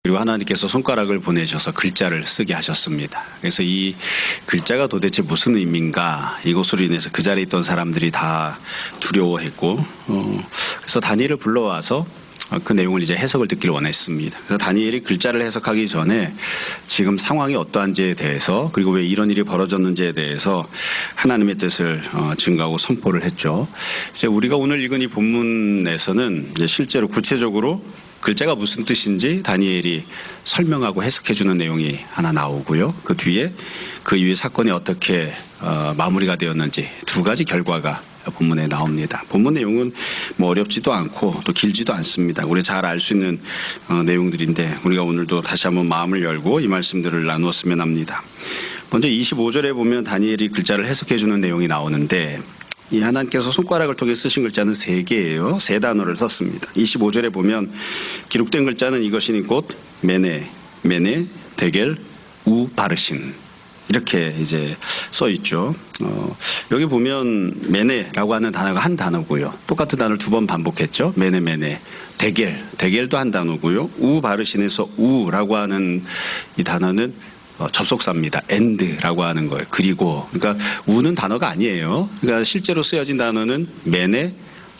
그리고 하나님께서 손가락을 보내셔서 글자를 쓰게 하셨습니다. 그래서 이 글자가 도대체 무슨 의미인가, 이것으로 인해서 그 자리에 있던 사람들이 다 두려워했고, 그래서 다니엘을 불러와서 그 내용을 이제 해석을 듣기를 원했습니다. 그래서 다니엘이 글자를 해석하기 전에 지금 상황이 어떠한지에 대해서, 그리고 왜 이런 일이 벌어졌는지에 대해서 하나님의 뜻을 증거하고 선포를 했죠. 이제 우리가 오늘 읽은 이 본문에서는 이제 실제로 구체적으로 글자가 무슨 뜻인지 다니엘이 설명하고 해석해주는 내용이 하나 나오고요. 그 뒤에 그 이후에 사건이 어떻게 마무리가 되었는지 두 가지 결과가 본문에 나옵니다. 본문 내용은 뭐 어렵지도 않고 또 길지도 않습니다. 우리 잘 알 수 있는 내용들인데 우리가 오늘도 다시 한번 마음을 열고 이 말씀들을 나누었으면 합니다. 먼저 25절에 보면 다니엘이 글자를 해석해주는 내용이 나오는데, 이 하나님께서 손가락을 통해 쓰신 글자는 3개예요. 3단어를 썼습니다. 25절에 보면 기록된 글자는 이것이니 곧 메네, 데겔, 우, 바르신, 이렇게 이제 써 있죠. 여기 보면 메네라고 하는 단어가 한 단어고요. 똑같은 단어를 2번 반복했죠. 메네, 데겔도 한 단어고요. 우, 바르신에서 우라고 하는 이 단어는 접속사입니다. and라고 하는 거예요. 그리고, 그러니까 우는 단어가 아니에요. 그러니까 실제로 쓰여진 단어는 메네,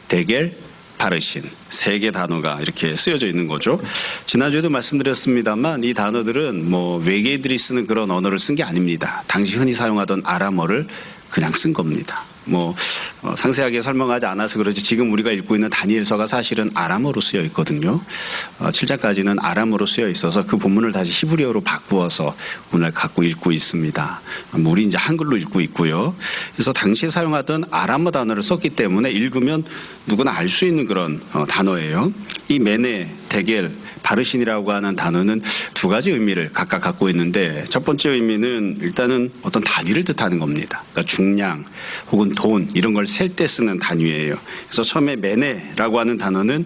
데겔, 바르신, 3개 단어가 이렇게 쓰여져 있는 거죠. 지난주에도 말씀드렸습니다만 이 단어들은 뭐 외계인들이 쓰는 그런 언어를 쓴 게 아닙니다. 당시 흔히 사용하던 아람어를 그냥 쓴 겁니다. 뭐 상세하게 설명하지 않아서 그러지 지금 우리가 읽고 있는 다니엘서가 사실은 아람어로 쓰여 있거든요. 7장까지는 아람어로 쓰여 있어서 그 본문을 다시 히브리어로 바꾸어서 오늘 갖고 읽고 있습니다. 우리 이제 한글로 읽고 있고요. 그래서 당시에 사용하던 아람어 단어를 썼기 때문에 읽으면 누구나 알 수 있는 그런 단어예요. 이 메네, 데겔, 바르신이라고 하는 단어는 2가지 의미를 각각 갖고 있는데, 첫 번째 의미는 일단은 어떤 단위를 뜻하는 겁니다. 그러니까 중량 혹은 돈 이런 걸 셀 때 쓰는 단위예요. 그래서 처음에 메네라고 하는 단어는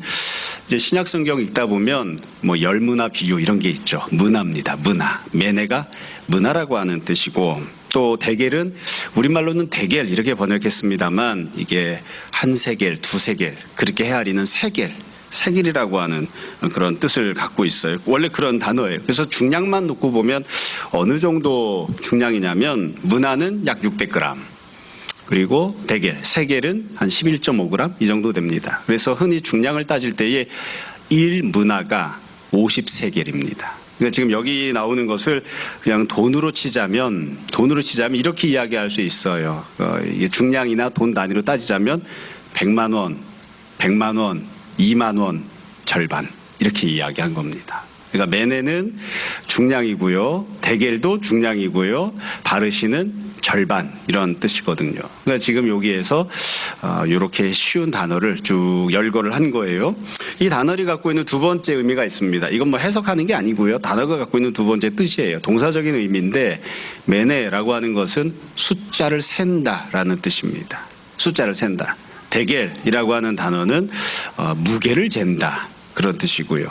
이제 신약 성경 읽다 보면 뭐 열문화 비유 이런 게 있죠. 문화입니다. 문화. 메네가 문화라고 하는 뜻이고, 또 데겔은 우리말로는 데겔 이렇게 번역했습니다만 이게 한 세겔, 2세겔 그렇게 헤아리는 세겔이라고 하는 그런 뜻을 갖고 있어요. 원래 그런 단어예요. 그래서 중량만 놓고 보면 어느 정도 중량이냐면 문화는 약 600g, 그리고 데겔, 세겔은 한 11.5g 이 정도 됩니다. 그래서 흔히 중량을 따질 때에 1문화가 50세겔입니다. 그러니까 지금 여기 나오는 것을 그냥 돈으로 치자면 이렇게 이야기할 수 있어요. 이게 중량이나 돈 단위로 따지자면 100만 원, 2만 원, 절반 이렇게 이야기한 겁니다. 그러니까 메네는 중량이고요, 데겔도 중량이고요, 바르신은 절반 이런 뜻이거든요. 그러니까 지금 여기에서 이렇게 쉬운 단어를 쭉 열거를 한 거예요. 이 단어를 갖고 있는 2번째 의미가 있습니다. 이건 뭐 해석하는 게 아니고요. 단어가 갖고 있는 2번째 뜻이에요. 동사적인 의미인데, 메네라고 하는 것은 숫자를 센다라는 뜻입니다. 숫자를 센다. 데겔이라고 하는 단어는 무게를 잰다 그런 뜻이고요.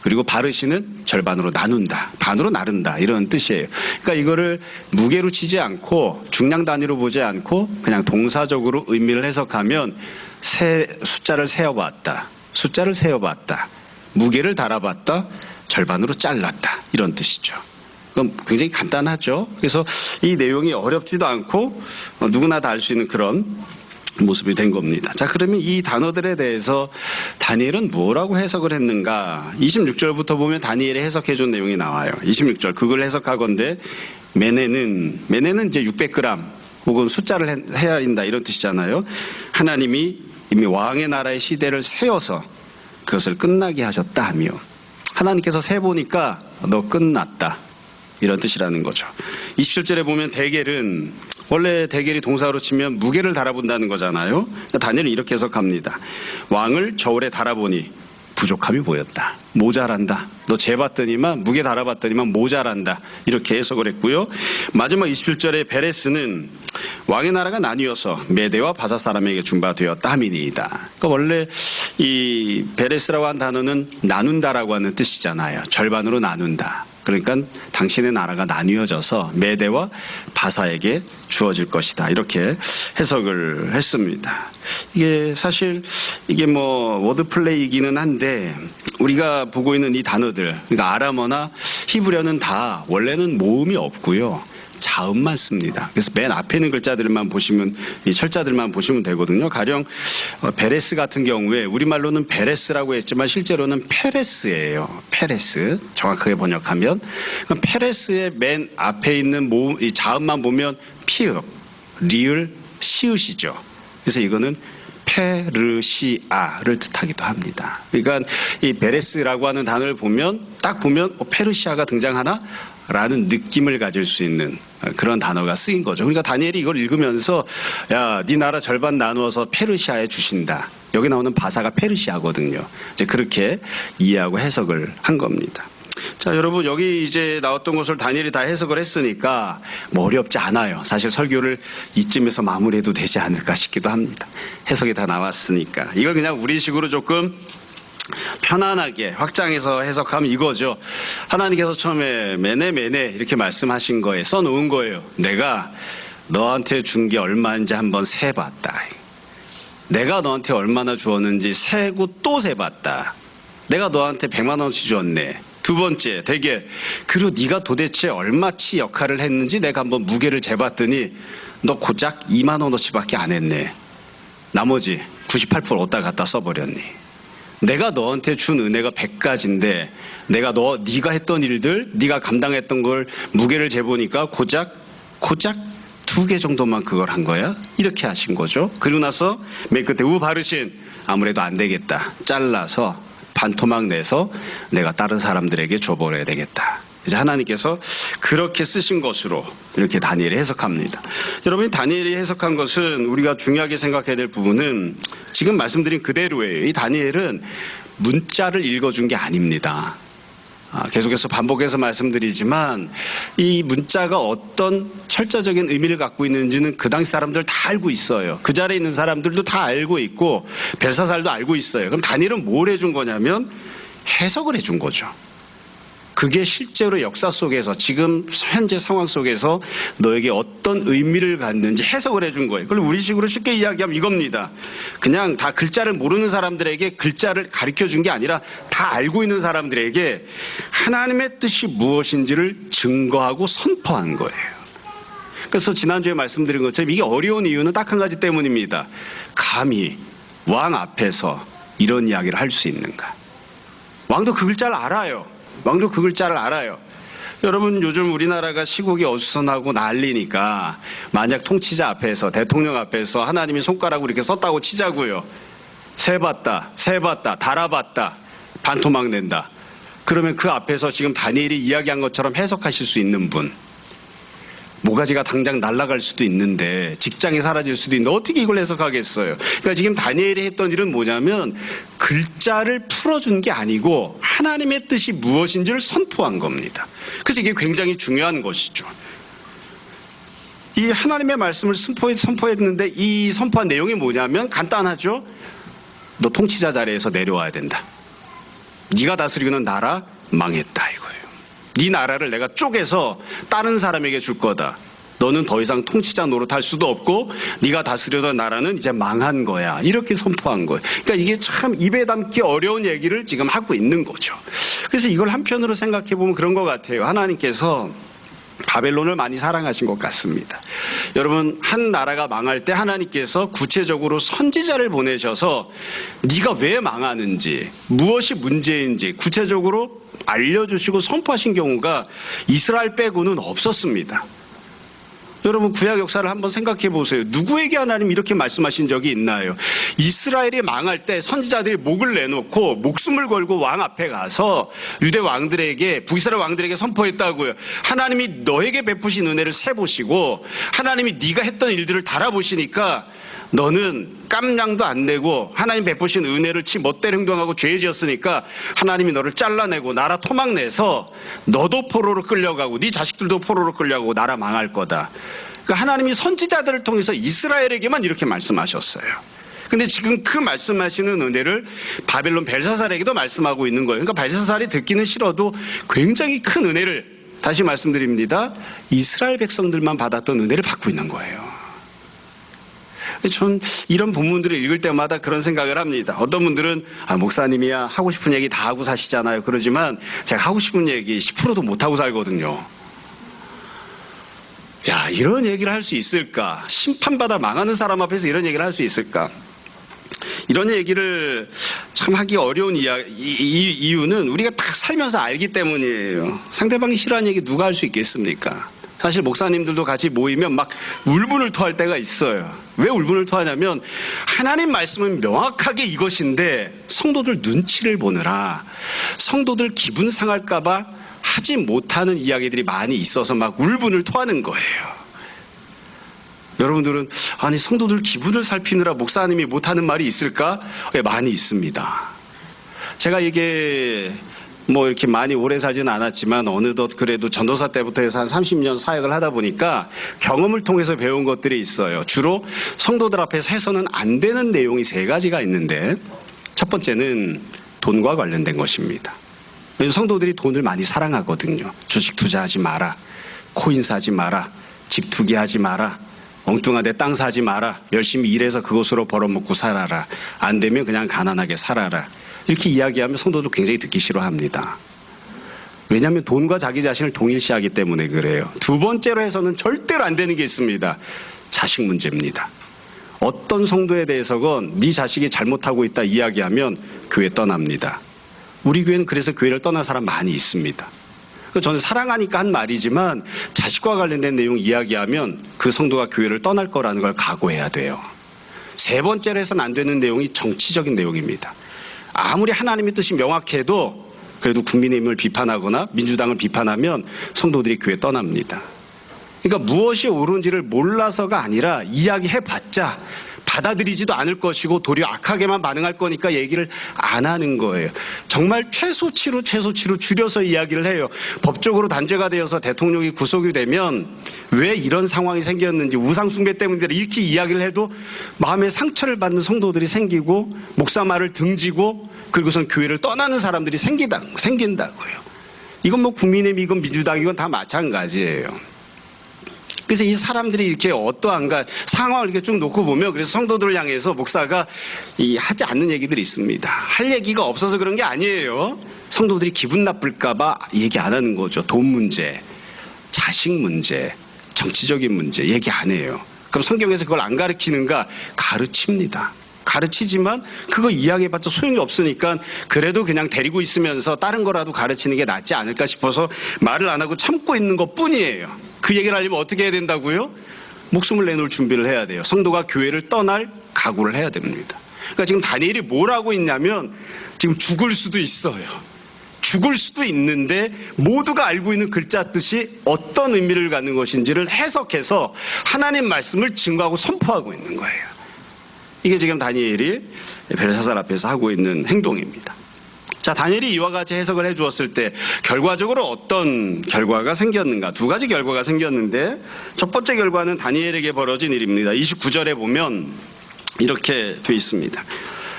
그리고 바르신은 절반으로 나눈다, 반으로 나른다 이런 뜻이에요. 그러니까 이거를 무게로 치지 않고 중량 단위로 보지 않고 그냥 동사적으로 의미를 해석하면 숫자를 세어봤다, 무게를 달아봤다, 절반으로 잘랐다 이런 뜻이죠. 그럼 굉장히 간단하죠. 그래서 이 내용이 어렵지도 않고 누구나 다 알 수 있는 그런 모습이 된 겁니다. 자, 그러면 이 단어들에 대해서 다니엘은 뭐라고 해석을 했는가? 26절부터 보면 다니엘이 해석해 준 내용이 나와요. 26절 그걸 해석하건대 메네는 이제 600g 혹은 숫자를 헤아린다 이런 뜻이잖아요. 하나님이 이미 왕의 나라의 시대를 세워서 그것을 끝나게 하셨다 하며, 하나님께서 세보니까 너 끝났다 이런 뜻이라는 거죠. 27절에 보면 데겔은, 원래 데겔이 동사로 치면 무게를 달아본다는 거잖아요. 다니엘은 이렇게 해석합니다. 왕을 저울에 달아보니 부족함이 보였다. 모자란다. 너 재봤더니만, 무게 달아봤더니만 모자란다. 이렇게 해석을 했고요. 마지막 27절에 베레스는 왕의 나라가 나뉘어서 메대와 바사 사람에게 준바되었다 함이니이다. 그러니까 원래 이 베레스라고 한 단어는 나눈다라고 하는 뜻이잖아요. 절반으로 나눈다. 그러니까 당신의 나라가 나뉘어져서 메대와 바사에게 주어질 것이다. 이렇게 해석을 했습니다. 이게 사실 이게 뭐 워드 플레이이기는 한데 우리가 보고 있는 이 단어들, 그러니까 아람어나 히브리어는 다 원래는 모음이 없고요. 자음만 씁니다. 그래서 맨 앞에 있는 글자들만 보시면, 이 철자들만 보시면 되거든요. 가령 베레스 같은 경우에 우리말로는 베레스라고 했지만 실제로는 페레스예요. 페레스. 정확하게 번역하면. 그럼 페레스의 맨 앞에 있는 모음, 이 자음만 보면 피읍, 리을, 시읒이죠. 그래서 이거는 페르시아를 뜻하기도 합니다. 그러니까 이 베레스라고 하는 단어를 보면 딱 보면 페르시아가 등장하나? 라는 느낌을 가질 수 있는 그런 단어가 쓰인 거죠. 그러니까 다니엘이 이걸 읽으면서 야, 네 나라 절반 나누어서 페르시아에 주신다. 여기 나오는 바사가 페르시아거든요. 이제 그렇게 이해하고 해석을 한 겁니다. 자, 여러분 여기 이제 나왔던 것을 다니엘이 다 해석을 했으니까 뭐 어렵지 않아요. 사실 설교를 이쯤에서 마무리해도 되지 않을까 싶기도 합니다. 해석이 다 나왔으니까. 이걸 그냥 우리식으로 조금 편안하게 확장해서 해석하면 이거죠. 하나님께서 처음에 메네 이렇게 말씀하신 거에 써놓은 거예요. 내가 너한테 준 게 얼마인지 한번 세봤다. 내가 너한테 얼마나 주었는지 세고 또 세봤다. 내가 너한테 100만 원치 주었네. 두 번째, 되게 그리고 네가 도대체 얼마치 역할을 했는지 내가 한번 무게를 재봤더니 너 고작 2만 원어치밖에 안 했네. 나머지 98% 어디다 갖다 써버렸니. 내가 너한테 준 은혜가 100가지인데 내가 네가 했던 일들, 네가 감당했던 걸 무게를 재보니까 고작 2개 정도만 그걸 한 거야? 이렇게 하신 거죠. 그리고 나서 맨 끝에 바르신 아무래도 안 되겠다. 잘라서 반토막 내서 내가 다른 사람들에게 줘버려야 되겠다. 이제 하나님께서 그렇게 쓰신 것으로 이렇게 다니엘이 해석합니다. 여러분, 다니엘이 해석한 것은 우리가 중요하게 생각해야 될 부분은 지금 말씀드린 그대로예요. 이 다니엘은 문자를 읽어준 게 아닙니다. 계속해서 반복해서 말씀드리지만 이 문자가 어떤 철자적인 의미를 갖고 있는지는 그 당시 사람들 다 알고 있어요. 그 자리에 있는 사람들도 다 알고 있고 벨사살도 알고 있어요. 그럼 다니엘은 뭘 해준 거냐면 해석을 해준 거죠. 그게 실제로 역사 속에서 지금 현재 상황 속에서 너에게 어떤 의미를 갖는지 해석을 해준 거예요. 그걸 우리식으로 쉽게 이야기하면 이겁니다. 그냥 다 글자를 모르는 사람들에게 글자를 가르쳐준 게 아니라 다 알고 있는 사람들에게 하나님의 뜻이 무엇인지를 증거하고 선포한 거예요. 그래서 지난주에 말씀드린 것처럼 이게 어려운 이유는 딱 한 가지 때문입니다. 감히 왕 앞에서 이런 이야기를 할 수 있는가. 왕도 그 글자를 알아요. 왕도 그 글자를 알아요. 여러분, 요즘 우리나라가 시국이 어수선하고 난리니까 만약 통치자 앞에서, 대통령 앞에서 하나님이 손가락으로 이렇게 썼다고 치자고요. 세봤다, 달아봤다, 반토막 낸다. 그러면 그 앞에서 지금 다니엘이 이야기한 것처럼 해석하실 수 있는 분, 모가지가 당장 날아갈 수도 있는데 직장이 사라질 수도 있는데 어떻게 이걸 해석하겠어요. 그러니까 지금 다니엘이 했던 일은 뭐냐면 글자를 풀어준 게 아니고 하나님의 뜻이 무엇인지를 선포한 겁니다. 그래서 이게 굉장히 중요한 것이죠. 이 하나님의 말씀을 선포했는데 이 선포한 내용이 뭐냐면 간단하죠. 너 통치자 자리에서 내려와야 된다. 네가 다스리는 나라 망했다 이거예요. 네 나라를 내가 쪼개서 다른 사람에게 줄 거다. 너는 더 이상 통치자 노릇할 수도 없고 네가 다스리던 나라는 이제 망한 거야. 이렇게 선포한 거예요. 그러니까 이게 참 입에 담기 어려운 얘기를 지금 하고 있는 거죠. 그래서 이걸 한편으로 생각해 보면 그런 것 같아요. 하나님께서 바벨론을 많이 사랑하신 것 같습니다. 여러분, 한 나라가 망할 때 하나님께서 구체적으로 선지자를 보내셔서 네가 왜 망하는지, 무엇이 문제인지 구체적으로 알려주시고 선포하신 경우가 이스라엘 빼고는 없었습니다. 여러분, 구약 역사를 한번 생각해 보세요. 누구에게 하나님 이렇게 말씀하신 적이 있나요? 이스라엘이 망할 때 선지자들이 목을 내놓고 목숨을 걸고 왕 앞에 가서 유대 왕들에게, 북이스라엘 왕들에게 선포했다고요. 하나님이 너에게 베푸신 은혜를 세보시고 하나님이 네가 했던 일들을 달아보시니까 너는 깜냥도 안 내고 하나님 베푸신 은혜를 치 멋대로 행동하고 죄 지었으니까 하나님이 너를 잘라내고 나라 토막 내서 너도 포로로 끌려가고 네 자식들도 포로로 끌려가고 나라 망할 거다. 그러니까 하나님이 선지자들을 통해서 이스라엘에게만 이렇게 말씀하셨어요. 근데 지금 그 말씀하시는 은혜를 바벨론 벨사살에게도 말씀하고 있는 거예요. 그러니까 벨사살이 듣기는 싫어도 굉장히 큰 은혜를, 다시 말씀드립니다, 이스라엘 백성들만 받았던 은혜를 받고 있는 거예요. 전 이런 본문들을 읽을 때마다 그런 생각을 합니다. 어떤 분들은 목사님이야 하고 싶은 얘기 다 하고 사시잖아요. 그러지만 제가 하고 싶은 얘기 10%도 못 하고 살거든요. 야, 이런 얘기를 할 수 있을까? 심판받아 망하는 사람 앞에서 이런 얘기를 할 수 있을까? 이런 얘기를 참 하기 어려운 이유는 우리가 딱 살면서 알기 때문이에요. 상대방이 싫어하는 얘기 누가 할 수 있겠습니까? 사실 목사님들도 같이 모이면 막 울분을 토할 때가 있어요. 왜 울분을 토하냐면 하나님 말씀은 명확하게 이것인데 성도들 눈치를 보느라 성도들 기분 상할까 봐 하지 못하는 이야기들이 많이 있어서 막 울분을 토하는 거예요. 여러분들은 아니 성도들 기분을 살피느라 목사님이 못하는 말이 있을까? 많이 있습니다. 제가 이게 뭐 이렇게 많이 오래 살지는 않았지만 어느덧 그래도 전도사 때부터 해서 한 30년 사역을 하다 보니까 경험을 통해서 배운 것들이 있어요. 주로 성도들 앞에서 해서는 안 되는 내용이 3가지가 있는데 첫 번째는 돈과 관련된 것입니다. 성도들이 돈을 많이 사랑하거든요. 주식 투자하지 마라, 코인 사지 마라, 집 투기 하지 마라, 엉뚱한 데 땅 사지 마라, 열심히 일해서 그것으로 벌어먹고 살아라, 안 되면 그냥 가난하게 살아라, 이렇게 이야기하면 성도도 굉장히 듣기 싫어합니다. 왜냐하면 돈과 자기 자신을 동일시하기 때문에 그래요. 두 번째로 해서는 절대로 안 되는 게 있습니다. 자식 문제입니다. 어떤 성도에 대해서건 네 자식이 잘못하고 있다 이야기하면 교회 떠납니다. 우리 교회는 그래서 교회를 떠난 사람 많이 있습니다. 저는 사랑하니까 한 말이지만 자식과 관련된 내용 이야기하면 그 성도가 교회를 떠날 거라는 걸 각오해야 돼요. 3번째로 해서는 안 되는 내용이 정치적인 내용입니다. 아무리 하나님의 뜻이 명확해도 그래도 국민의힘을 비판하거나 민주당을 비판하면 성도들이 교회 떠납니다. 그러니까 무엇이 옳은지를 몰라서가 아니라 이야기해봤자 받아들이지도 않을 것이고 도리어 악하게만 반응할 거니까 얘기를 안 하는 거예요. 정말 최소치로 줄여서 이야기를 해요. 법적으로 단죄가 되어서 대통령이 구속이 되면 왜 이런 상황이 생겼는지 우상 숭배 때문이다 이렇게 이야기를 해도 마음에 상처를 받는 성도들이 생기고 목사 말을 등지고 그리고선 교회를 떠나는 사람들이 생긴다고요. 이건 뭐 국민의힘이건 민주당이건 다 마찬가지예요. 그래서 이 사람들이 이렇게 어떠한가 상황을 이렇게 쭉 놓고 보면 그래서 성도들을 향해서 목사가 하지 않는 얘기들이 있습니다. 할 얘기가 없어서 그런 게 아니에요. 성도들이 기분 나쁠까봐 얘기 안 하는 거죠. 돈 문제, 자식 문제, 정치적인 문제 얘기 안 해요. 그럼 성경에서 그걸 안 가르치는가? 가르칩니다. 가르치지만 그거 이야기해봤자 소용이 없으니까 그래도 그냥 데리고 있으면서 다른 거라도 가르치는 게 낫지 않을까 싶어서 말을 안 하고 참고 있는 것 뿐이에요. 그 얘기를 하려면 어떻게 해야 된다고요? 목숨을 내놓을 준비를 해야 돼요. 성도가 교회를 떠날 각오를 해야 됩니다. 그러니까 지금 다니엘이 뭘 하고 있냐면 지금 죽을 수도 있어요. 죽을 수도 있는데 모두가 알고 있는 글자 뜻이 어떤 의미를 갖는 것인지를 해석해서 하나님 말씀을 증거하고 선포하고 있는 거예요. 이게 지금 다니엘이 벨사살 앞에서 하고 있는 행동입니다. 자, 다니엘이 이와 같이 해석을 해주었을 때 결과적으로 어떤 결과가 생겼는가? 2가지 결과가 생겼는데 첫 번째 결과는 다니엘에게 벌어진 일입니다. 29절에 보면 이렇게 돼 있습니다.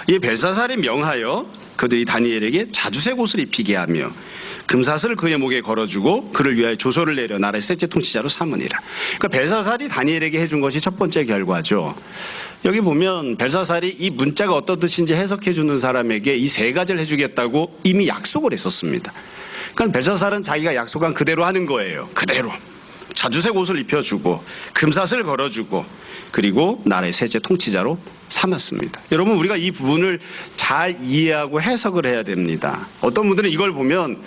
이 벨사살이 명하여 그들이 다니엘에게 자주색 옷을 입히게 하며 금사슬을 그의 목에 걸어주고 그를 위하여 조서를 내려 나라의 셋째 통치자로 삼으니라. 그러니까 벨사살이 다니엘에게 해준 것이 첫 번째 결과죠. 여기 보면 벨사살이 이 문자가 어떤 뜻인지 해석해 주는 사람에게 이 3가지를 해주겠다고 이미 약속을 했었습니다. 그러니까 벨사살은 자기가 약속한 그대로 하는 거예요. 그대로. 자주색 옷을 입혀주고 금사슬을 걸어주고 그리고 나라의 셋째 통치자로 삼았습니다. 여러분 우리가 이 부분을 잘 이해하고 해석을 해야 됩니다. 어떤 분들은 이걸 보면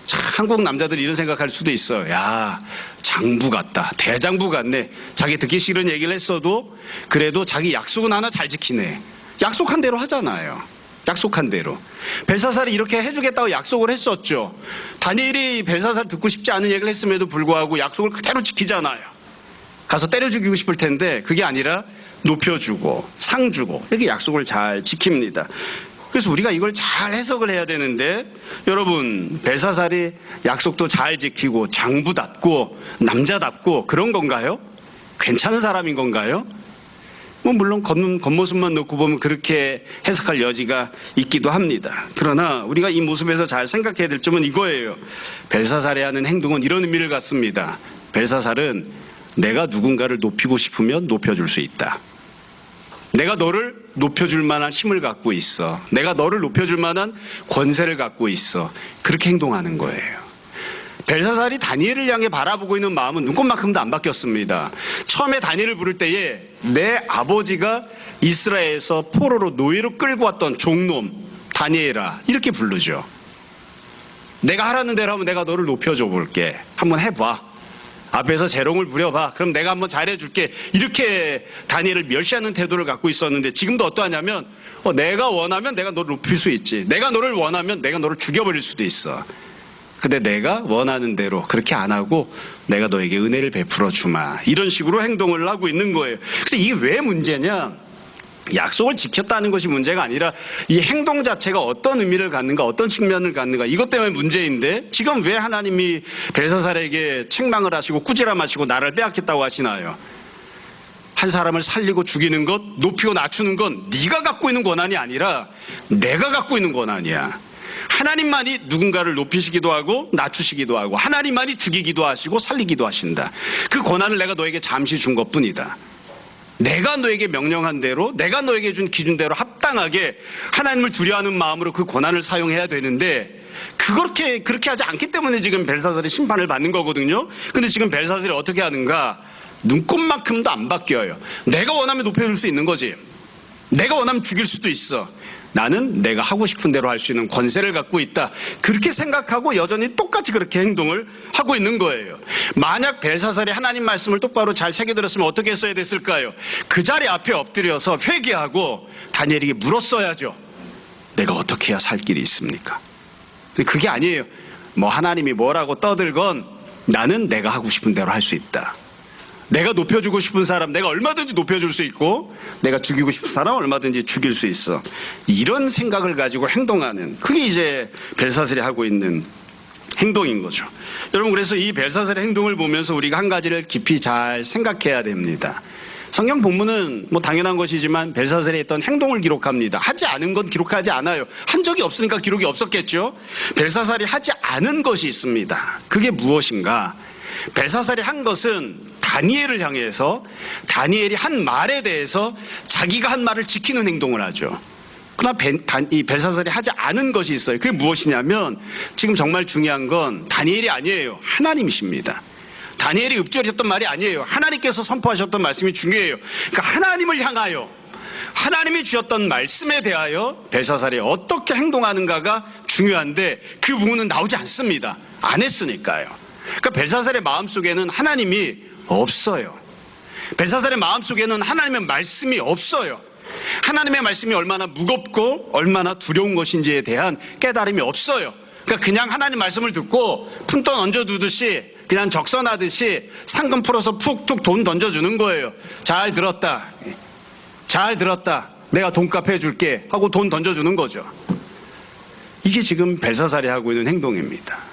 한국 남자들이 이런 생각할 수도 있어요. 야, 장부 같다. 대장부 같네. 자기 듣기 싫은 얘기를 했어도 그래도 자기 약속은 하나 잘 지키네. 약속한 대로 하잖아요. 약속한 대로. 벨사살이 이렇게 해주겠다고 약속을 했었죠. 다니엘이 벨사살 듣고 싶지 않은 얘기를 했음에도 불구하고 약속을 그대로 지키잖아요. 가서 때려 죽이고 싶을 텐데 그게 아니라 높여주고 상 주고 이렇게 약속을 잘 지킵니다. 그래서 우리가 이걸 잘 해석을 해야 되는데 여러분 벨사살이 약속도 잘 지키고 장부답고 남자답고 그런 건가요? 괜찮은 사람인 건가요? 뭐 물론 겉모습만 놓고 보면 그렇게 해석할 여지가 있기도 합니다. 그러나 우리가 이 모습에서 잘 생각해야 될 점은 이거예요. 벨사살이 하는 행동은 이런 의미를 갖습니다. 벨사살은 내가 누군가를 높이고 싶으면 높여줄 수 있다. 내가 너를 높여줄 만한 힘을 갖고 있어. 내가 너를 높여줄 만한 권세를 갖고 있어. 그렇게 행동하는 거예요. 벨사살이 다니엘을 향해 바라보고 있는 마음은 눈꽃만큼도 안 바뀌었습니다. 처음에 다니엘을 부를 때에 내 아버지가 이스라엘에서 포로로 노예로 끌고 왔던 종놈 다니엘아 이렇게 부르죠. 내가 하라는 대로 하면 내가 너를 높여줘 볼게. 한번 해봐. 앞에서 재롱을 부려봐. 그럼 내가 한번 잘해줄게. 이렇게 다니엘을 멸시하는 태도를 갖고 있었는데 지금도 어떠하냐면 내가 원하면 내가 너를 높일 수 있지. 내가 너를 원하면 내가 너를 죽여버릴 수도 있어. 근데 내가 원하는 대로 그렇게 안 하고 내가 너에게 은혜를 베풀어 주마. 이런 식으로 행동을 하고 있는 거예요. 그래서 이게 왜 문제냐? 약속을 지켰다는 것이 문제가 아니라 이 행동 자체가 어떤 의미를 갖는가, 어떤 측면을 갖는가, 이것 때문에 문제인데 지금 왜 하나님이 벨사살에게 책망을 하시고 꾸지람하시고 나를 빼앗겠다고 하시나요? 한 사람을 살리고 죽이는 것, 높이고 낮추는 건 네가 갖고 있는 권한이 아니라 내가 갖고 있는 권한이야. 하나님만이 누군가를 높이시기도 하고 낮추시기도 하고 하나님만이 죽이기도 하시고 살리기도 하신다. 그 권한을 내가 너에게 잠시 준 것뿐이다. 내가 너에게 명령한 대로, 내가 너에게 준 기준대로 합당하게 하나님을 두려워하는 마음으로 그 권한을 사용해야 되는데 그렇게 하지 않기 때문에 지금 벨사살이 심판을 받는 거거든요. 근데 지금 벨사살이 어떻게 하는가? 눈꽃만큼도 안 바뀌어요. 내가 원하면 높여줄 수 있는 거지. 내가 원하면 죽일 수도 있어. 나는 내가 하고 싶은 대로 할 수 있는 권세를 갖고 있다. 그렇게 생각하고 여전히 똑같이 그렇게 행동을 하고 있는 거예요. 만약 벨사살이 하나님 말씀을 똑바로 잘 새겨들었으면 어떻게 했어야 됐을까요? 그 자리 앞에 엎드려서 회개하고 다니엘에게 물었어야죠. 내가 어떻게 해야 살 길이 있습니까? 근데 그게 아니에요. 뭐 하나님이 뭐라고 떠들건 나는 내가 하고 싶은 대로 할 수 있다. 내가 높여주고 싶은 사람 내가 얼마든지 높여줄 수 있고 내가 죽이고 싶은 사람 얼마든지 죽일 수 있어. 이런 생각을 가지고 행동하는, 그게 이제 벨사살이 하고 있는 행동인 거죠. 여러분, 그래서 이 벨사살의 행동을 보면서 우리가 한 가지를 깊이 잘 생각해야 됩니다. 성경 본문은 뭐 당연한 것이지만 벨사살이 했던 행동을 기록합니다. 하지 않은 건 기록하지 않아요. 한 적이 없으니까 기록이 없었겠죠. 벨사살이 하지 않은 것이 있습니다. 그게 무엇인가? 벨사살이 한 것은 다니엘을 향해서 다니엘이 한 말에 대해서 자기가 한 말을 지키는 행동을 하죠. 그러나 이 벨사살이 하지 않은 것이 있어요. 그게 무엇이냐면 지금 정말 중요한 건 다니엘이 아니에요. 하나님이십니다. 다니엘이 읊조렸던 말이 아니에요. 하나님께서 선포하셨던 말씀이 중요해요. 그러니까 하나님을 향하여 하나님이 주셨던 말씀에 대하여 벨사살이 어떻게 행동하는가가 중요한데 그 부분은 나오지 않습니다. 안 했으니까요. 그러니까 벨사살의 마음속에는 하나님이 없어요. 벨사살의 마음속에는 하나님의 말씀이 없어요. 하나님의 말씀이 얼마나 무겁고 얼마나 두려운 것인지에 대한 깨달음이 없어요. 그러니까 그냥 하나님 말씀을 듣고 푼돈 얹어두듯이 그냥 적선하듯이 상금 풀어서 푹툭 돈 던져주는 거예요. 잘 들었다. 잘 들었다. 내가 돈값 해줄게 하고 돈 던져주는 거죠. 이게 지금 벨사살이 하고 있는 행동입니다.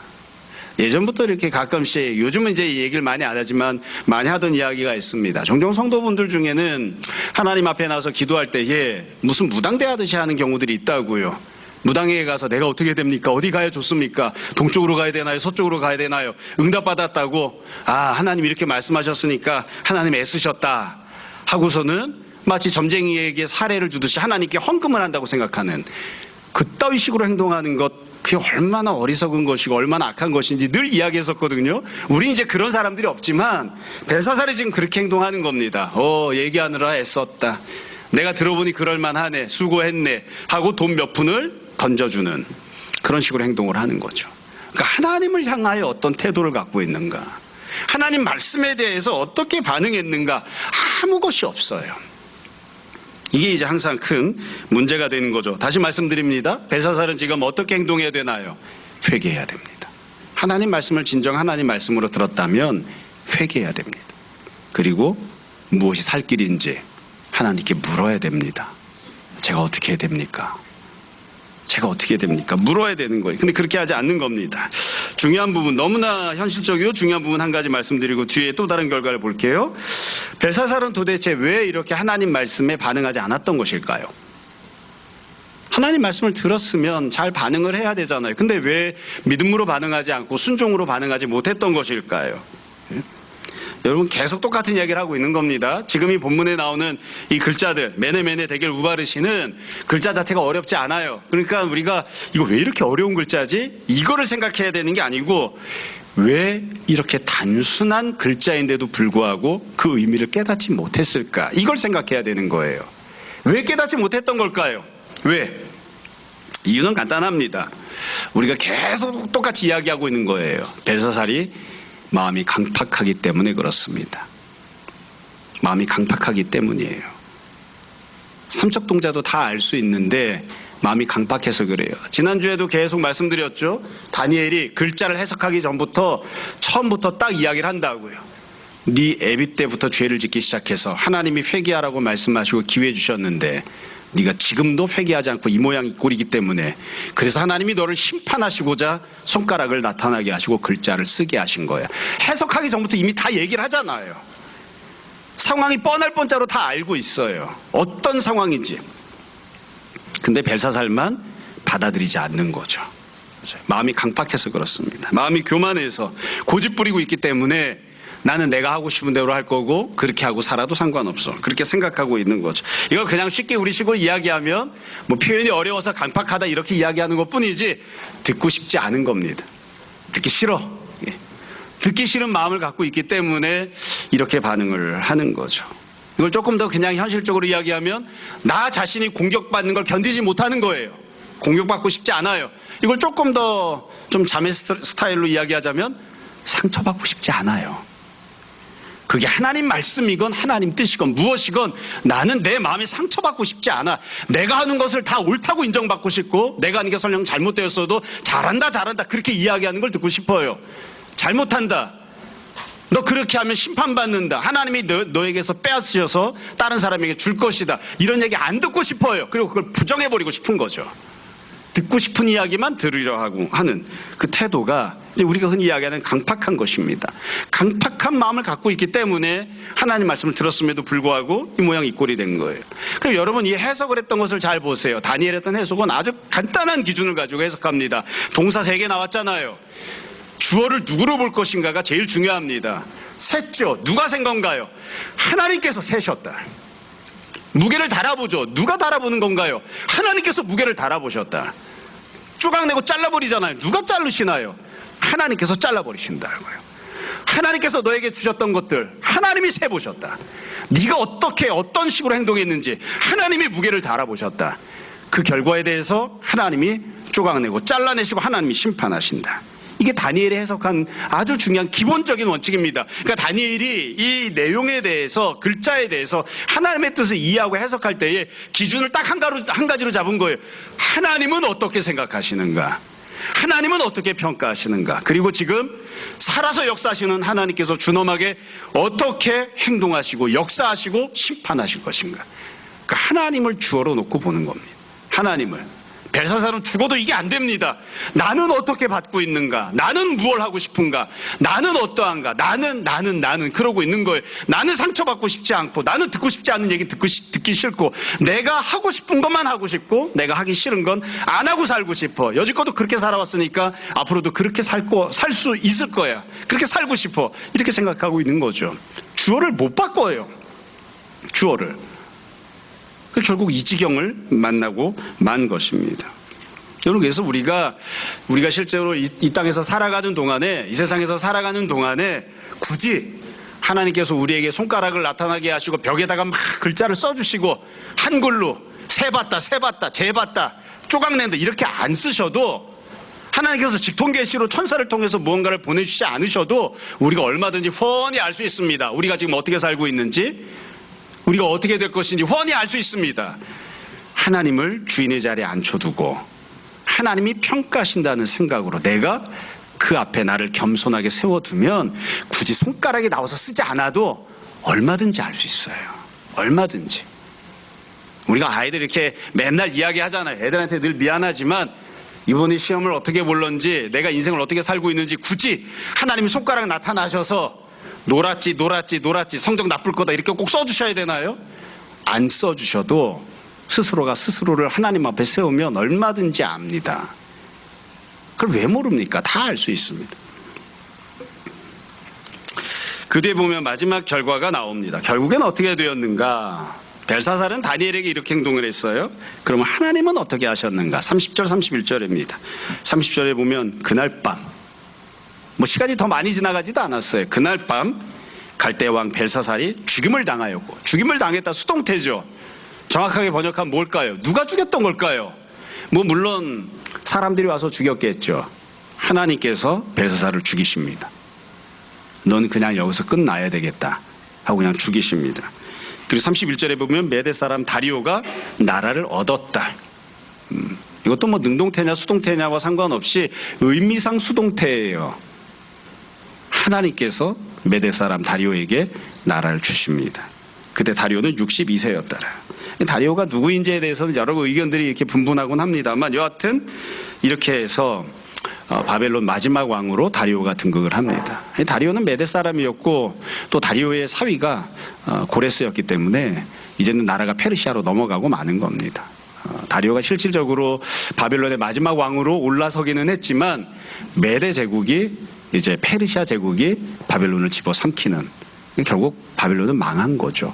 예전부터 이렇게 가끔씩, 요즘은 이제 이 얘기를 많이 안 하지만 많이 하던 이야기가 있습니다. 종종 성도분들 중에는 하나님 앞에 나와서 기도할 때에 무슨 무당대 하듯이 하는 경우들이 있다고요. 무당에 가서 내가 어떻게 됩니까? 어디 가야 좋습니까? 동쪽으로 가야 되나요? 서쪽으로 가야 되나요? 응답받았다고, 하나님 이렇게 말씀하셨으니까 하나님 애쓰셨다 하고서는 마치 점쟁이에게 사례를 주듯이 하나님께 헌금을 한다고 생각하는 그따위 식으로 행동하는 것, 그게 얼마나 어리석은 것이고 얼마나 악한 것인지 늘 이야기했었거든요. 우리 이제 그런 사람들이 없지만 벨사살이 지금 그렇게 행동하는 겁니다. 얘기하느라 애썼다. 내가 들어보니 그럴만하네. 수고했네. 하고 돈 몇 푼을 던져주는 그런 식으로 행동을 하는 거죠. 그러니까 하나님을 향하여 어떤 태도를 갖고 있는가, 하나님 말씀에 대해서 어떻게 반응했는가, 아무 것이 없어요. 이게 이제 항상 큰 문제가 되는 거죠. 다시 말씀드립니다. 벨사살은 지금 어떻게 행동해야 되나요? 회개해야 됩니다. 하나님 말씀을 진정 하나님 말씀으로 들었다면 회개해야 됩니다. 그리고 무엇이 살 길인지 하나님께 물어야 됩니다. 제가 어떻게 해야 됩니까? 제가 어떻게 해야 됩니까? 물어야 되는 거예요. 근데 그렇게 하지 않는 겁니다. 중요한 부분, 너무나 현실적이고 중요한 부분 한 가지 말씀드리고 뒤에 또 다른 결과를 볼게요. 벨사살은 도대체 왜 이렇게 하나님 말씀에 반응하지 않았던 것일까요? 하나님 말씀을 들었으면 잘 반응을 해야 되잖아요. 근데 왜 믿음으로 반응하지 않고 순종으로 반응하지 못했던 것일까요? 여러분 계속 똑같은 이야기를 하고 있는 겁니다. 지금 이 본문에 나오는 이 글자들 메네메네 데겔 우바르시는 글자 자체가 어렵지 않아요. 그러니까 우리가 이거 왜 이렇게 어려운 글자지? 이거를 생각해야 되는 게 아니고 왜 이렇게 단순한 글자인데도 불구하고 그 의미를 깨닫지 못했을까? 이걸 생각해야 되는 거예요. 왜 깨닫지 못했던 걸까요? 왜? 이유는 간단합니다. 우리가 계속 똑같이 이야기하고 있는 거예요. 벨사살이 마음이 강팍하기 때문에 그렇습니다. 마음이 강팍하기 때문이에요. 삼척 동자도 다 알 수 있는데 마음이 강팍해서 그래요. 지난주에도 계속 말씀드렸죠. 다니엘이 글자를 해석하기 전부터 처음부터 딱 이야기를 한다고요. 네 애비 때부터 죄를 짓기 시작해서 하나님이 회개하라고 말씀하시고 기회 주셨는데 네가 지금도 회개하지 않고 이 모양 이 꼴이기 때문에 그래서 하나님이 너를 심판하시고자 손가락을 나타나게 하시고 글자를 쓰게 하신 거야. 해석하기 전부터 이미 다 얘기를 하잖아요. 상황이 뻔할 뻔짜로 다 알고 있어요. 어떤 상황인지. 근데 벨사살만 받아들이지 않는 거죠. 마음이 강팍해서 그렇습니다. 마음이 교만해서 고집 부리고 있기 때문에 나는 내가 하고 싶은 대로 할 거고 그렇게 하고 살아도 상관없어. 그렇게 생각하고 있는 거죠. 이걸 그냥 쉽게 우리식으로 이야기하면 뭐 표현이 어려워서 강팍하다 이렇게 이야기하는 것뿐이지 듣고 싶지 않은 겁니다. 듣기 싫어. 듣기 싫은 마음을 갖고 있기 때문에 이렇게 반응을 하는 거죠. 이걸 조금 더 그냥 현실적으로 이야기하면 나 자신이 공격받는 걸 견디지 못하는 거예요. 공격받고 싶지 않아요. 이걸 조금 더 좀 자매 스타일로 이야기하자면 상처받고 싶지 않아요. 그게 하나님 말씀이건 하나님 뜻이건 무엇이건 나는 내 마음에 상처받고 싶지 않아. 내가 하는 것을 다 옳다고 인정받고 싶고 내가 하는 게 설령 잘못되었어도 잘한다 그렇게 이야기하는 걸 듣고 싶어요. 잘못한다. 너 그렇게 하면 심판받는다. 하나님이 너에게서 빼앗으셔서 다른 사람에게 줄 것이다. 이런 얘기 안 듣고 싶어요. 그리고 그걸 부정해버리고 싶은 거죠. 듣고 싶은 이야기만 들으려 하고 하는 그 태도가 이제 우리가 흔히 이야기하는 강팍한 것입니다. 강팍한 마음을 갖고 있기 때문에 하나님 말씀을 들었음에도 불구하고 이 모양 이 꼴이 된 거예요. 그럼 여러분 이 해석을 했던 것을 잘 보세요. 다니엘 했던 해석은 아주 간단한 기준을 가지고 해석합니다. 동사 3개 나왔잖아요. 주어를 누구로 볼 것인가가 제일 중요합니다. 셌죠. 누가 센 건가요? 하나님께서 세셨다. 무게를 달아보죠. 누가 달아보는 건가요? 하나님께서 무게를 달아보셨다. 쪼각내고 잘라버리잖아요. 누가 자르시나요? 하나님께서 잘라버리신다고요. 하나님께서 너에게 주셨던 것들 하나님이 세보셨다. 네가 어떻게 어떤 식으로 행동했는지 하나님이 무게를 달아보셨다. 그 결과에 대해서 하나님이 쪼각내고 잘라내시고 하나님이 심판하신다. 이게 다니엘이 해석한 아주 중요한 기본적인 원칙입니다. 그러니까 다니엘이 이 내용에 대해서 글자에 대해서 하나님의 뜻을 이해하고 해석할 때에 기준을 딱 한 가지로 잡은 거예요. 하나님은 어떻게 생각하시는가? 하나님은 어떻게 평가하시는가? 그리고 지금 살아서 역사하시는 하나님께서 준엄하게 어떻게 행동하시고 역사하시고 심판하실 것인가? 그러니까 하나님을 주어로 놓고 보는 겁니다. 하나님을. 벨사살은 죽어도 이게 안 됩니다. 나는 어떻게 받고 있는가? 나는 무엇을 하고 싶은가? 나는 어떠한가? 나는 그러고 있는 거예요. 나는 상처받고 싶지 않고 나는 듣고 싶지 않은 얘기 듣기 싫고 내가 하고 싶은 것만 하고 싶고 내가 하기 싫은 건 안 하고 살고 싶어. 여지껏도 그렇게 살아왔으니까 앞으로도 그렇게 살 수 있을 거야. 그렇게 살고 싶어. 이렇게 생각하고 있는 거죠. 주어를 못 바꿔요. 주어를. 결국 이 지경을 만나고 만 것입니다. 여러분, 그래서 우리가 실제로 이 땅에서 살아가는 동안에, 이 세상에서 살아가는 동안에 굳이 하나님께서 우리에게 손가락을 나타나게 하시고 벽에다가 막 글자를 써주시고 한글로 세봤다, 재봤다, 쪼각낸다 이렇게 안 쓰셔도 하나님께서 직통계시로 천사를 통해서 무언가를 보내주시지 않으셔도 우리가 얼마든지 훤히 알 수 있습니다. 우리가 지금 어떻게 살고 있는지, 우리가 어떻게 될 것인지 훤히 알 수 있습니다. 하나님을 주인의 자리에 앉혀두고 하나님이 평가하신다는 생각으로 내가 그 앞에 나를 겸손하게 세워두면 굳이 손가락이 나와서 쓰지 않아도 얼마든지 알 수 있어요. 얼마든지. 우리가 아이들 이렇게 맨날 이야기하잖아요. 애들한테 늘 미안하지만 이번에 시험을 어떻게 볼런지 내가 인생을 어떻게 살고 있는지 굳이 하나님이 손가락 나타나셔서 놀았지 성적 나쁠 거다 이렇게 꼭 써주셔야 되나요? 안 써주셔도 스스로가 스스로를 하나님 앞에 세우면 얼마든지 압니다. 그걸 왜 모릅니까? 다 알 수 있습니다. 그 뒤에 보면 마지막 결과가 나옵니다. 결국엔 어떻게 되었는가? 벨사살은 다니엘에게 이렇게 행동을 했어요. 그러면 하나님은 어떻게 하셨는가? 30절 31절입니다. 30절에 보면 그날 밤, 시간이 더 많이 지나가지도 않았어요. 그날 밤 갈대 왕 벨사살이 죽임을 당하였고, 죽임을 당했다 수동태죠. 정확하게 번역하면 뭘까요? 누가 죽였던 걸까요? 물론 사람들이 와서 죽였겠죠. 하나님께서 벨사살을 죽이십니다. 넌 그냥 여기서 끝나야 되겠다 하고 그냥 죽이십니다. 그리고 31절에 보면 메대 사람 다리오가 나라를 얻었다. 이것도 능동태냐 수동태냐와 상관없이 의미상 수동태예요. 하나님께서 메대 사람 다리오에게 나라를 주십니다. 그때 다리오는 62세였더라. 다리오가 누구인지에 대해서는 여러 의견들이 이렇게 분분하곤 합니다만, 여하튼 이렇게 해서 바벨론 마지막 왕으로 다리오가 등극을 합니다. 다리오는 메대 사람이었고, 또 다리오의 사위가 고레스였기 때문에 이제는 나라가 페르시아로 넘어가고 마는 겁니다. 다리오가 실질적으로 바벨론의 마지막 왕으로 올라서기는 했지만, 메대 제국이 이제 페르시아 제국이 바벨론을 집어삼키는, 결국 바벨론은 망한 거죠.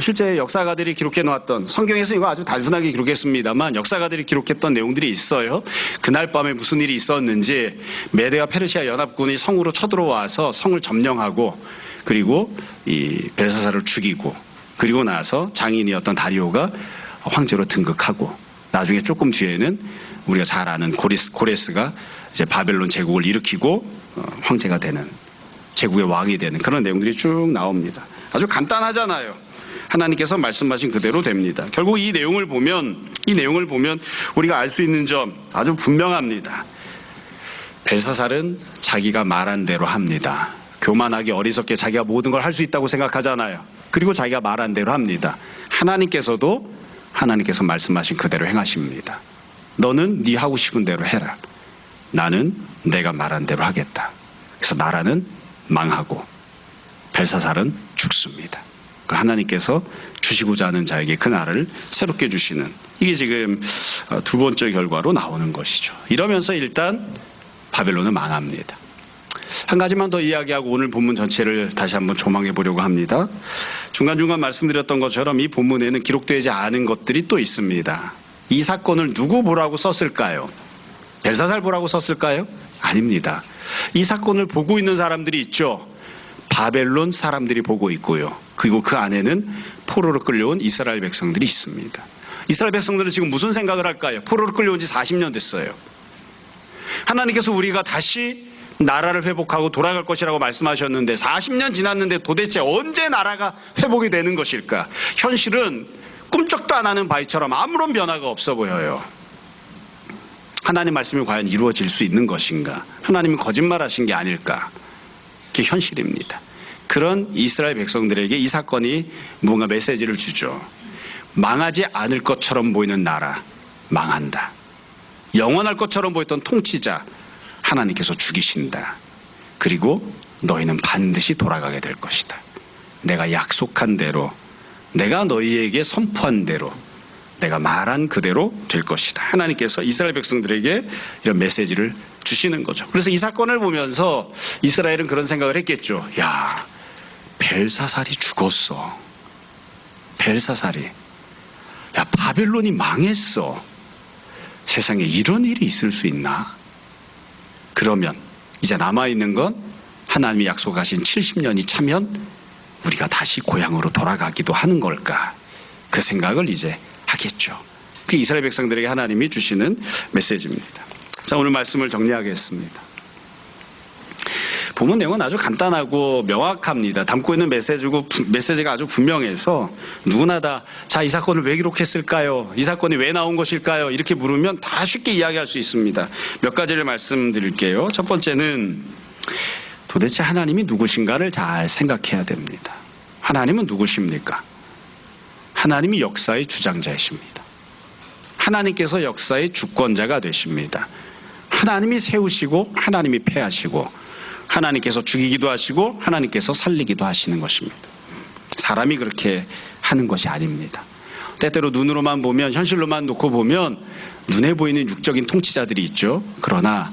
실제 역사가들이 기록해 놓았던, 성경에서 이거 아주 단순하게 기록했습니다만 역사가들이 기록했던 내용들이 있어요. 그날 밤에 무슨 일이 있었는지, 메대와 페르시아 연합군이 성으로 쳐들어와서 성을 점령하고, 그리고 이 벨사살을 죽이고, 그리고 나서 장인이었던 다리오가 황제로 등극하고, 나중에 조금 뒤에는 우리가 잘 아는 고레스가 이제 바벨론 제국을 일으키고 황제가 되는, 제국의 왕이 되는 그런 내용들이 쭉 나옵니다. 아주 간단하잖아요. 하나님께서 말씀하신 그대로 됩니다. 결국 이 내용을 보면 우리가 알 수 있는 점 아주 분명합니다. 벨사살은 자기가 말한 대로 합니다. 교만하게 어리석게 자기가 모든 걸 할 수 있다고 생각하잖아요. 그리고 자기가 말한 대로 합니다. 하나님께서도 하나님께서 말씀하신 그대로 행하십니다. 너는 네 하고 싶은 대로 해라. 나는 내가 말한 대로 하겠다. 그래서 나라는 망하고 벨사살은 죽습니다. 하나님께서 주시고자 하는 자에게 그 나라를 새롭게 주시는, 이게 지금 두 번째 결과로 나오는 것이죠. 이러면서 일단 바벨론은 망합니다. 한 가지만 더 이야기하고 오늘 본문 전체를 다시 한번 조망해 보려고 합니다. 중간중간 말씀드렸던 것처럼 이 본문에는 기록되지 않은 것들이 또 있습니다. 이 사건을 누구 보라고 썼을까요? 벨사살 보라고 썼을까요? 아닙니다. 이 사건을 보고 있는 사람들이 있죠. 바벨론 사람들이 보고 있고요. 그리고 그 안에는 포로로 끌려온 이스라엘 백성들이 있습니다. 이스라엘 백성들은 지금 무슨 생각을 할까요? 포로로 끌려온 지 40년 됐어요. 하나님께서 우리가 다시 나라를 회복하고 돌아갈 것이라고 말씀하셨는데 40년 지났는데 도대체 언제 나라가 회복이 되는 것일까? 현실은 꿈쩍도 안 하는 바위처럼 아무런 변화가 없어 보여요. 하나님 말씀이 과연 이루어질 수 있는 것인가? 하나님은 거짓말하신 게 아닐까? 그게 현실입니다. 그런 이스라엘 백성들에게 이 사건이 뭔가 메시지를 주죠. 망하지 않을 것처럼 보이는 나라, 망한다. 영원할 것처럼 보였던 통치자, 하나님께서 죽이신다. 그리고 너희는 반드시 돌아가게 될 것이다. 내가 약속한 대로, 내가 너희에게 선포한 대로, 내가 말한 그대로 될 것이다. 하나님께서 이스라엘 백성들에게 이런 메시지를 주시는 거죠. 그래서 이 사건을 보면서 이스라엘은 그런 생각을 했겠죠. 야, 벨사살이 죽었어. 벨사살이. 야, 바벨론이 망했어. 세상에 이런 일이 있을 수 있나? 그러면 이제 남아있는 건 하나님이 약속하신 70년이 차면 우리가 다시 고향으로 돌아가기도 하는 걸까? 그 생각을 이제 하겠죠. 그 이스라엘 백성들에게 하나님이 주시는 메시지입니다. 자, 오늘 말씀을 정리하겠습니다. 본문 내용은 아주 간단하고 명확합니다. 담고 있는 메시지가 아주 분명해서 누구나 다 자, 이 사건을 왜 기록했을까요? 이 사건이 왜 나온 것일까요? 이렇게 물으면 다 쉽게 이야기할 수 있습니다. 몇 가지를 말씀드릴게요. 첫 번째는 도대체 하나님이 누구신가를 잘 생각해야 됩니다. 하나님은 누구십니까? 하나님이 역사의 주장자이십니다. 하나님께서 역사의 주권자가 되십니다. 하나님이 세우시고 하나님이 패하시고 하나님께서 죽이기도 하시고 하나님께서 살리기도 하시는 것입니다. 사람이 그렇게 하는 것이 아닙니다. 때때로 눈으로만 보면, 현실로만 놓고 보면 눈에 보이는 육적인 통치자들이 있죠. 그러나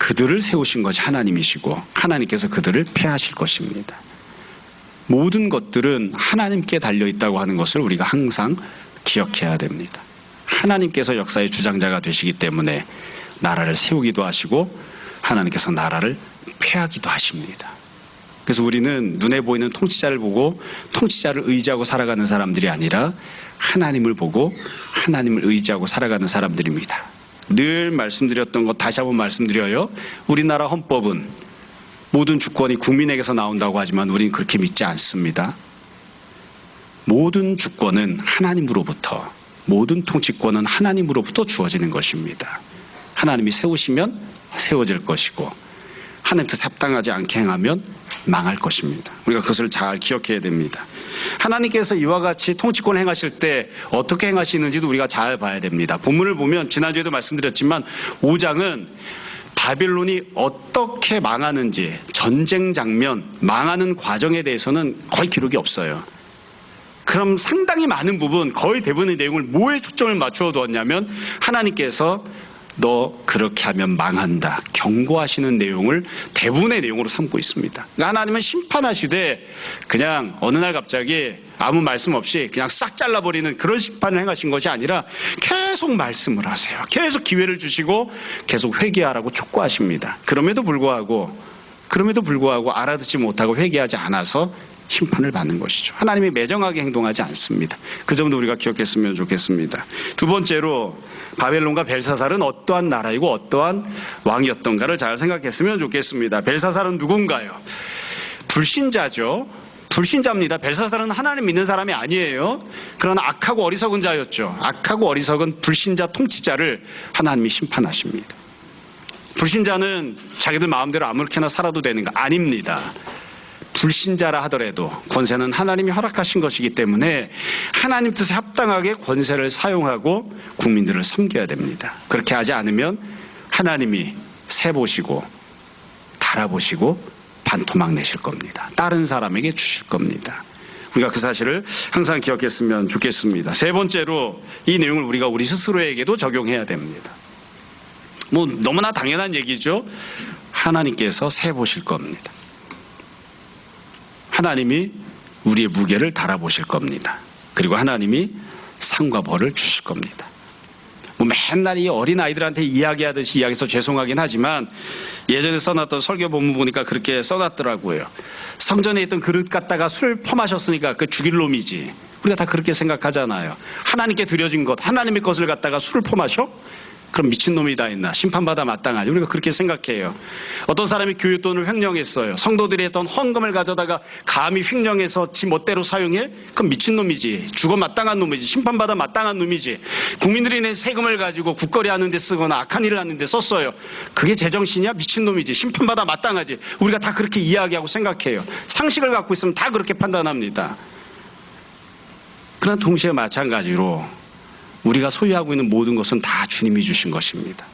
그들을 세우신 것이 하나님이시고 하나님께서 그들을 폐하실 것입니다. 모든 것들은 하나님께 달려있다고 하는 것을 우리가 항상 기억해야 됩니다. 하나님께서 역사의 주장자가 되시기 때문에 나라를 세우기도 하시고 하나님께서 나라를 폐하기도 하십니다. 그래서 우리는 눈에 보이는 통치자를 보고 통치자를 의지하고 살아가는 사람들이 아니라 하나님을 보고 하나님을 의지하고 살아가는 사람들입니다. 늘 말씀드렸던 것 다시 한번 말씀드려요. 우리나라 헌법은 모든 주권이 국민에게서 나온다고 하지만 우리는 그렇게 믿지 않습니다. 모든 주권은 하나님으로부터, 모든 통치권은 하나님으로부터 주어지는 것입니다. 하나님이 세우시면 세워질 것이고 하나님 뜻에 합당하지 않게 행하면 망할 것입니다. 우리가 그것을 잘 기억해야 됩니다. 하나님께서 이와 같이 통치권을 행하실 때 어떻게 행하시는지도 우리가 잘 봐야 됩니다. 본문을 보면 지난주에도 말씀드렸지만 5장은 바벨론이 어떻게 망하는지, 전쟁 장면, 망하는 과정에 대해서는 거의 기록이 없어요. 그럼 상당히 많은 부분, 거의 대부분의 내용을 뭐에 초점을 맞추어 두었냐면 하나님께서 너 그렇게 하면 망한다 경고하시는 내용을 대부분의 내용으로 삼고 있습니다. 그러니까 하나님은 심판하시되 그냥 어느 날 갑자기 아무 말씀 없이 그냥 싹 잘라버리는 그런 심판을 행하신 것이 아니라 계속 말씀을 하세요. 계속 기회를 주시고 계속 회개하라고 촉구하십니다. 그럼에도 불구하고 알아듣지 못하고 회개하지 않아서 심판을 받는 것이죠. 하나님이 매정하게 행동하지 않습니다. 그 점도 우리가 기억했으면 좋겠습니다. 두 번째로 바벨론과 벨사살은 어떠한 나라이고 어떠한 왕이었던가를 잘 생각했으면 좋겠습니다. 벨사살은 누군가요? 불신자죠. 불신자입니다. 벨사살은 하나님 믿는 사람이 아니에요. 그러나 악하고 어리석은 자였죠. 악하고 어리석은 불신자 통치자를 하나님이 심판하십니다. 불신자는 자기들 마음대로 아무렇게나 살아도 되는 거 아닙니다. 불신자라 하더라도 권세는 하나님이 허락하신 것이기 때문에 하나님 뜻에 합당하게 권세를 사용하고 국민들을 섬겨야 됩니다. 그렇게 하지 않으면 하나님이 세보시고 달아보시고 반토막 내실 겁니다. 다른 사람에게 주실 겁니다. 우리가 그 사실을 항상 기억했으면 좋겠습니다. 세 번째로 이 내용을 우리가 우리 스스로에게도 적용해야 됩니다. 너무나 당연한 얘기죠. 하나님께서 세보실 겁니다. 하나님이 우리의 무게를 달아보실 겁니다. 그리고 하나님이 상과 벌을 주실 겁니다. 맨날 이 어린아이들한테 이야기하듯이 이야기해서 죄송하긴 하지만 예전에 써놨던 설교 본문 보니까 그렇게 써놨더라고요. 성전에 있던 그릇 갖다가 술 퍼마셨으니까 그 죽일 놈이지. 우리가 다 그렇게 생각하잖아요. 하나님께 드려진 것, 하나님의 것을 갖다가 술을 퍼마셔? 그럼 미친놈이 다 있나? 심판받아 마땅하지. 우리가 그렇게 생각해요. 어떤 사람이 교육돈을 횡령했어요. 성도들이 했던 헌금을 가져다가 감히 횡령해서 지 멋대로 사용해? 그럼 미친놈이지. 죽어 마땅한 놈이지. 심판받아 마땅한 놈이지. 국민들이 낸 세금을 가지고 국거리 하는 데 쓰거나 악한 일을 하는 데 썼어요. 그게 제정신이야? 미친놈이지. 심판받아 마땅하지. 우리가 다 그렇게 이야기하고 생각해요. 상식을 갖고 있으면 다 그렇게 판단합니다. 그러나 동시에 마찬가지로 우리가 소유하고 있는 모든 것은 다 주님이 주신 것입니다.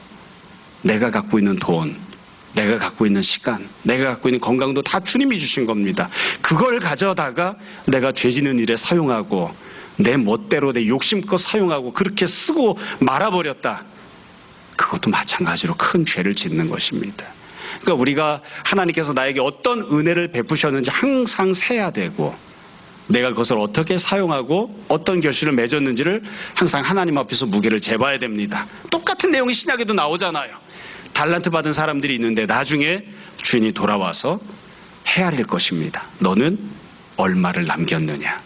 내가 갖고 있는 돈, 내가 갖고 있는 시간, 내가 갖고 있는 건강도 다 주님이 주신 겁니다. 그걸 가져다가 내가 죄 짓는 일에 사용하고 내 멋대로 내 욕심껏 사용하고 그렇게 쓰고 말아버렸다. 그것도 마찬가지로 큰 죄를 짓는 것입니다. 그러니까 우리가 하나님께서 나에게 어떤 은혜를 베푸셨는지 항상 세야 되고 내가 그것을 어떻게 사용하고 어떤 결실을 맺었는지를 항상 하나님 앞에서 무게를 재봐야 됩니다. 똑같은 내용이 신약에도 나오잖아요. 달란트 받은 사람들이 있는데 나중에 주인이 돌아와서 헤아릴 것입니다. 너는 얼마를 남겼느냐?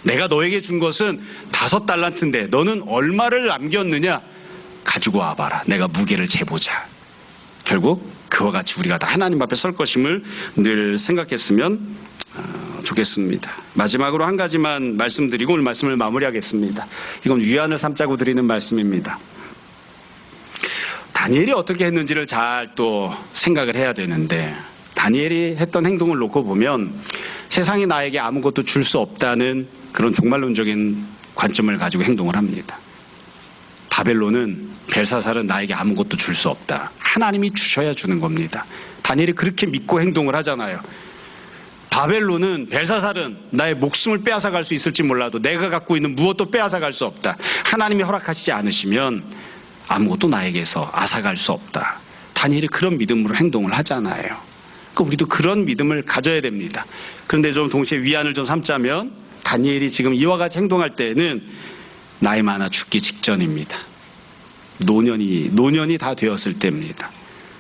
내가 너에게 준 것은 5달란트인데 너는 얼마를 남겼느냐? 가지고 와봐라. 내가 무게를 재보자. 결국 그와 같이 우리가 다 하나님 앞에 설 것임을 늘 생각했으면 좋겠습니다. 마지막으로 한 가지만 말씀드리고 오늘 말씀을 마무리하겠습니다. 이건 위안을 삼자고 드리는 말씀입니다. 다니엘이 어떻게 했는지를 잘 또 생각을 해야 되는데 다니엘이 했던 행동을 놓고 보면 세상이 나에게 아무것도 줄 수 없다는 그런 종말론적인 관점을 가지고 행동을 합니다. 바벨론은 벨사살은 나에게 아무것도 줄 수 없다. 하나님이 주셔야 주는 겁니다. 다니엘이 그렇게 믿고 행동을 하잖아요. 바벨론은 벨사살은 나의 목숨을 빼앗아갈 수 있을지 몰라도 내가 갖고 있는 무엇도 빼앗아갈 수 없다. 하나님이 허락하시지 않으시면 아무것도 나에게서 앗아갈 수 없다. 다니엘이 그런 믿음으로 행동을 하잖아요. 그러니까 우리도 그런 믿음을 가져야 됩니다. 그런데 좀 동시에 위안을 좀 삼자면 다니엘이 지금 이와 같이 행동할 때는 나이 많아 죽기 직전입니다. 노년이 다 되었을 때입니다.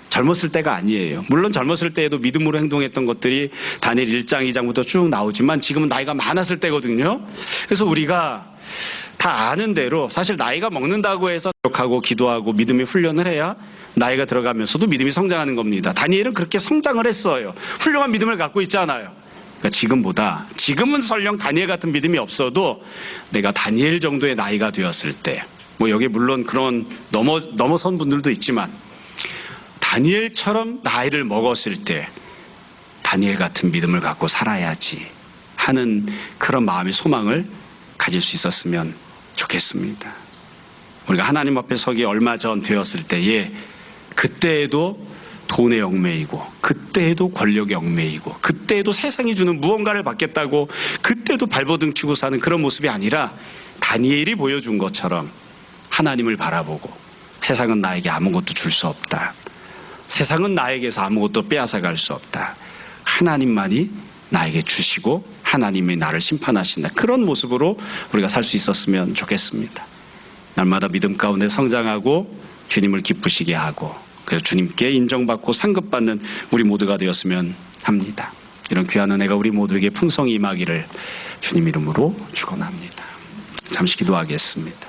젊었을 때가 아니에요. 물론 젊었을 때에도 믿음으로 행동했던 것들이 다니엘 1장, 2장부터 쭉 나오지만 지금은 나이가 많았을 때거든요. 그래서 우리가 다 아는 대로 사실 나이가 먹는다고 해서 하고 기도하고 믿음의 훈련을 해야 나이가 들어가면서도 믿음이 성장하는 겁니다. 다니엘은 그렇게 성장을 했어요. 훌륭한 믿음을 갖고 있잖아요. 그러니까 지금은 설령 다니엘 같은 믿음이 없어도 내가 다니엘 정도의 나이가 되었을 때, 뭐 여기 물론 그런 넘어선 분들도 있지만 다니엘처럼 나이를 먹었을 때 다니엘 같은 믿음을 갖고 살아야지 하는 그런 마음의 소망을 가질 수 있었으면 좋겠습니다. 우리가 하나님 앞에 서기 얼마 전 되었을 때에 그때에도 돈에 얽매이고 그때에도 권력에 얽매이고 그때에도 세상이 주는 무언가를 받겠다고 그때도 발버둥 치고 사는 그런 모습이 아니라 다니엘이 보여준 것처럼 하나님을 바라보고 세상은 나에게 아무것도 줄 수 없다. 세상은 나에게서 아무것도 빼앗아갈 수 없다. 하나님만이 나에게 주시고 하나님이 나를 심판하신다. 그런 모습으로 우리가 살 수 있었으면 좋겠습니다. 날마다 믿음 가운데 성장하고 주님을 기쁘시게 하고 그래서 주님께 인정받고 상급받는 우리 모두가 되었으면 합니다. 이런 귀한 은혜가 우리 모두에게 풍성히 임하기를 주님 이름으로 축원합니다. 잠시 기도하겠습니다.